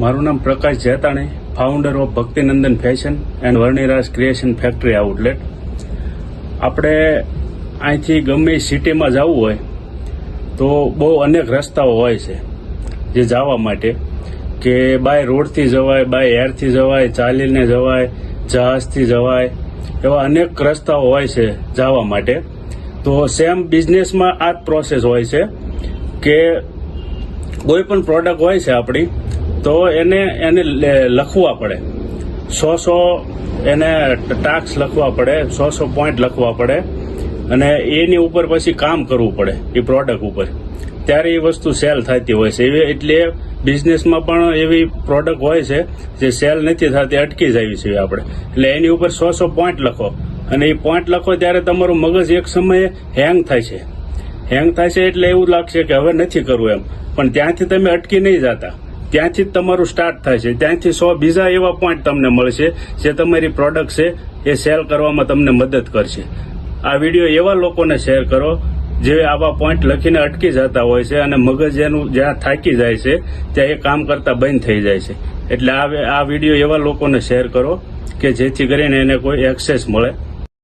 મારું નામ Prakash Jetani, founder of Bhaktinandan fashion and Varniraj creation factory outlet. આપણે અહીંથી ગમે સિટીમાં જવું હોય તો બહુ અનેક રસ્તાઓ હોય છે જે જવા માટે, કે બાય રોડથી જવાય, બાય એરથી જવાય, ચાલીને જવાય, જહાજથી જવાય, એવા અનેક રસ્તાઓ હોય છે જવા માટે. તો સેમ બિઝનેસમાં આ જ પ્રોસેસ હોય છે કે કોઈ પણ પ્રોડક્ટ હોય છે આપણી, તો એને લખવા પડે, 100 એને ટાસ્ક લખવા પડે, 100 પોઈન્ટ લખવા પડે, અને એની ઉપર પછી કામ કરવું પડે એ પ્રોડક્ટ ઉપર, ત્યારે એ વસ્તુ સેલ થતી હોય છે. એટલે બિઝનેસમાં પણ એવી પ્રોડક્ટ હોય છે જે સેલ નથી થતી, અટકી જાય છે આપણે. એટલે એની ઉપર 100 પોઈન્ટ લખો, અને એ પોઈન્ટ લખો ત્યારે તમારું મગજ એક સમયે હેંગ થાય છે એટલે એવું લાગશે કે હવે નથી કરવું એમ, પણ ત્યાંથી તમે અટકી નહીં જતા, ત્યાંથી જ તમારું સ્ટાર્ટ થાય છે. ત્યાંથી 100 બીજા એવા પોઈન્ટ તમને મળશે જે તમારી પ્રોડક્ટ છે એ સેલ કરવામાં તમને મદદ કરશે. આ વિડીયો એવા લોકોને શેર કરો જે આવા પોઈન્ટ લખીને અટકી જતા હોય છે અને મગજ એનું જ્યાં થાકી જાય છે ત્યાં એ કામ કરતા બંધ થઈ જાય છે. એટલે આ વિડીયો એવા લોકોને શેર કરો કે જેથી કરીને એને કોઈ એક્સેસ મળે.